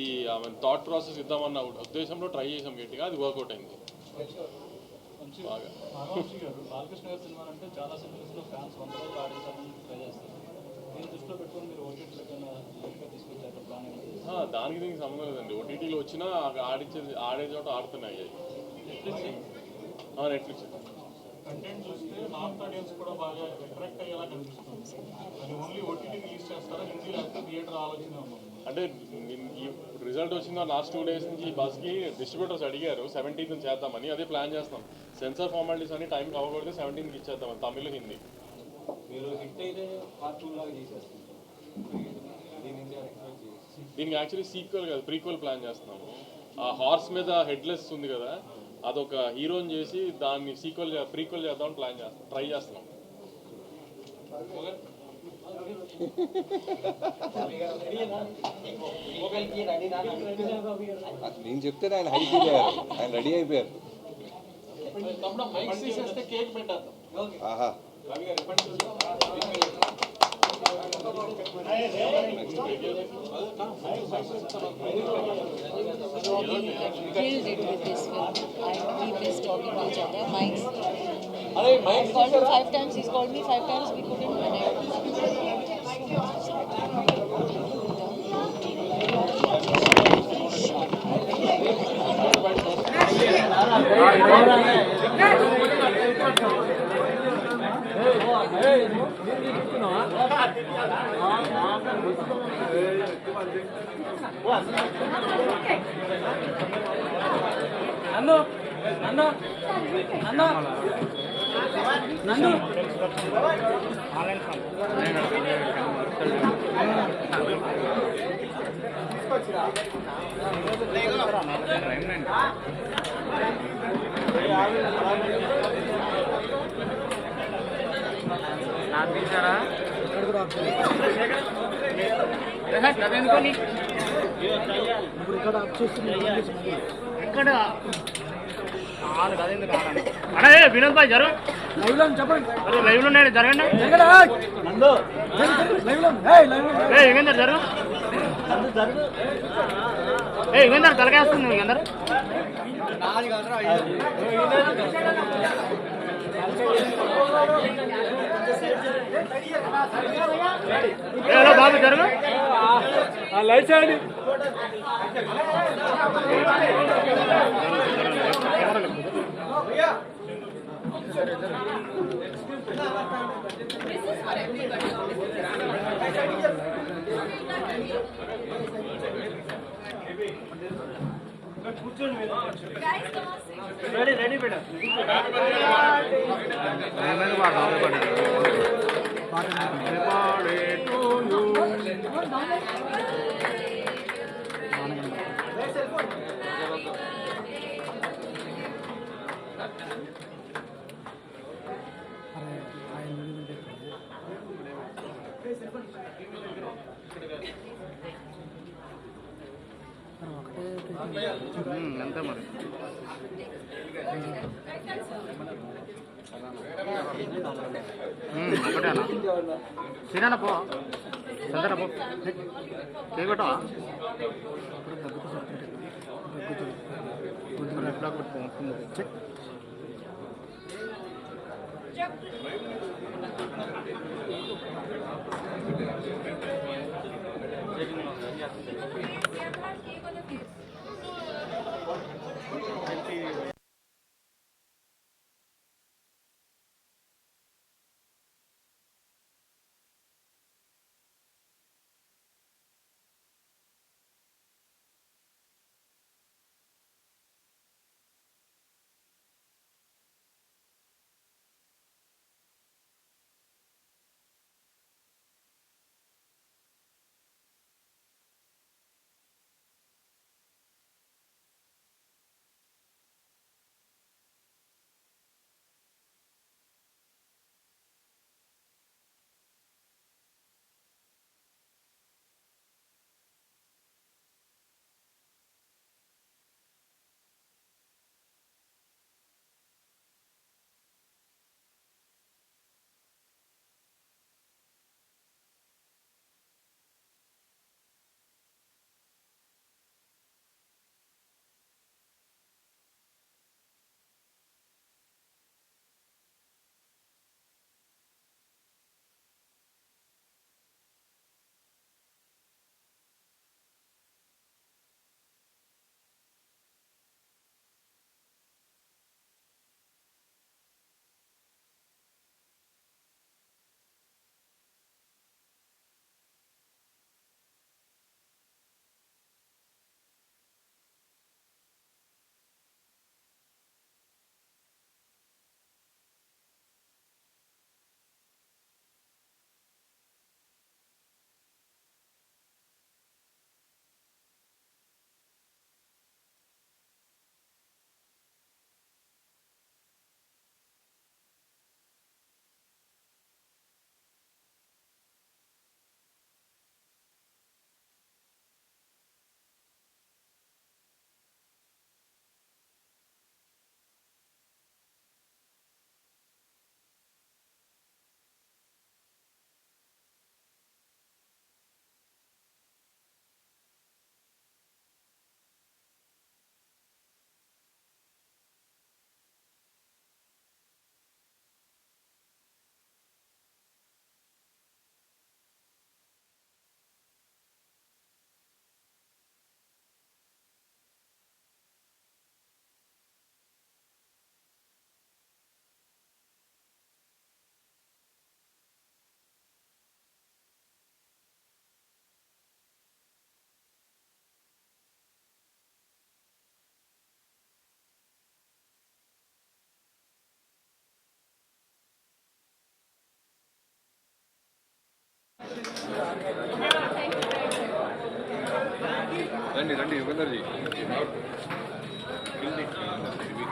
ఈ థాట్ ప్రాసెస్ ఇద్దామన్న ఉద్దేశంలో ట్రై చేసాం గట్టిగా, అది వర్కౌట్ అయింది బాగా. నాగవంశీ గారు, బాలకృష్ణ గారి సినిమా అంటే చాలా సినిమాస్లో ఫ్యాన్స్ 100 రోజులు ఆడించాలని ట్రై చేస్తారు. దీన్ని దృష్టిలో పెట్టుకొని మీరు ఓటీటీలో తీసుకొచ్చారు ప్లాన్? దానికి దీనికి సంబంధం లేదండి. ఓటీటీలో వచ్చినా ఆడే చోట ఆడుతున్నాయి. నెట్ఫ్లిక్స్ కంటెంట్ చూస్తే నార్త్ ఆడియన్స్ కూడా బాగా అట్రాక్ట్ అయ్యేలా కనిపిస్తుంది. అది ఓన్లీ ఓటీటీ రిలీజ్ చేస్తారా, హిందీ లేకపోతే థియేటర్ ఆలోచన ఉన్నాం? అంటే ఈ రిజల్ట్ వచ్చిందో లాస్ట్ 2 days నుంచి బస్కి డిస్ట్రిబ్యూటర్స్ అడిగారు 17th చేద్దామని. అదే ప్లాన్ చేస్తాం. సెన్సార్ ఫార్మాలిటీస్ అని టైం అవ్వకూడదు, 17th ఇచ్చేద్దామని, తమిళ హిందీ. మీరు హిట్ అయితే పార్ట్ 2 లాగా చేసేస్తారు. దీనికి యాక్చువల్లీ సీక్వెల్ కాదు, ప్రీక్వెల్ ప్లాన్ చేస్తున్నాము. ఆ హార్స్ మీద హెడ్లెస్ ఉంది కదా, అదొక హీరోని చేసి దాన్ని ప్రీక్వెల్ చేద్దామని ట్రై చేస్తున్నాం. నేను చెప్తే ఆయన హై ఫీల్ అయ్యారు, ఆయన రెడీ అయిపోయారు. కేక్ పెట్టారు. ఆహా, Killed it with this film. We missed talking to each other. Mike's. I called him 5 times. He's called me 5 times. We couldn't connect. Vinod భాయ్ జరు లైవ్ లో జరగండి యుగేందర్ జరు యుగేందర్ తలకేస్తుంది యుగేందర్ హలో బాబు జరుగు లైట్ చేయండి రెడీ రెడీ బేటా అంతే మరి ఒకటేనా సీనా పో సందర పో కేగటా రండి రండి యుగంధర్జీ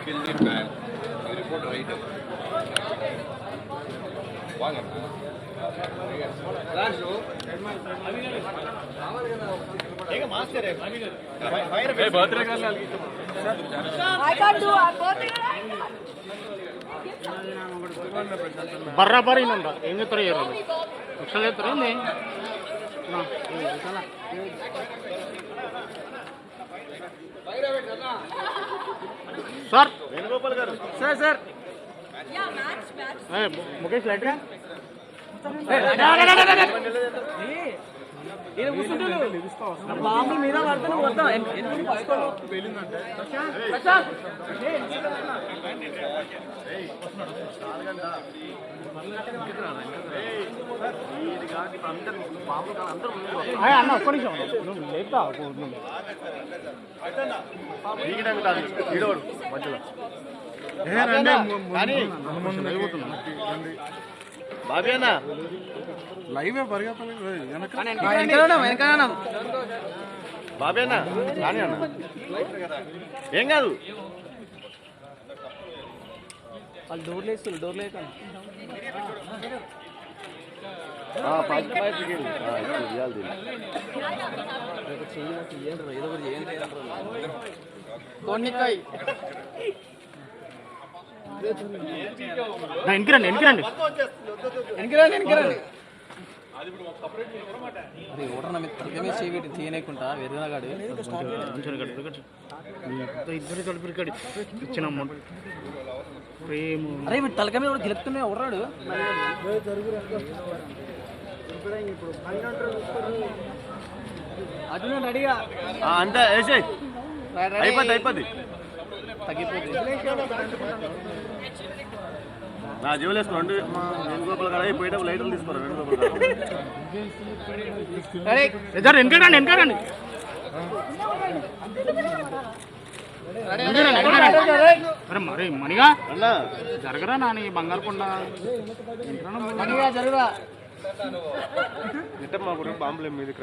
kill the man report right వాంగ రాజు ఏక మాస్టర్ బర్త్డే కాదు బర్రాబర్ ఇంత ఏం చెప్తారు లక్షలు చెప్తారు ఏంది సార్ వేణుగోపాల్ గారు సార్ సార్ ముఖేష్ లైట్ బాంబుల మీద పడుతున్నా మొత్తం అన్న ఒక్క నిమిషం నువ్వు లేపుతా ఈడోడు మధ్యలో బాబీ అన్న లైవ్ బాబీ అన్న కానీ అన్న ఏం కాదు వాళ్ళు డోర్లు వేస్తారు డోర్లు వేయకండి వెనకరండి వెనకరండి తీయలేకుండా వెర్రగాడు ఇద్దరు కలిపి ఇచ్చిన ప్రేమ అరే వీడు తలక మీద గెలుపుతూనే ఉర్రాడు అటు రెడీగా అంతా వేసే అయిపోద్ది తగ్గిపోతుంది నా జీవులు వేసుకోండి వేణుగోపాల్ గారు పోయేటప్పుడు లైట్లు తీసుకోరు వేణుగోపాల్ వెనకారండి మరి మనిగా జరగరా నాని బంగారు కొండ మనిగా జరగరా మా గురించి బాంబులు మీదకి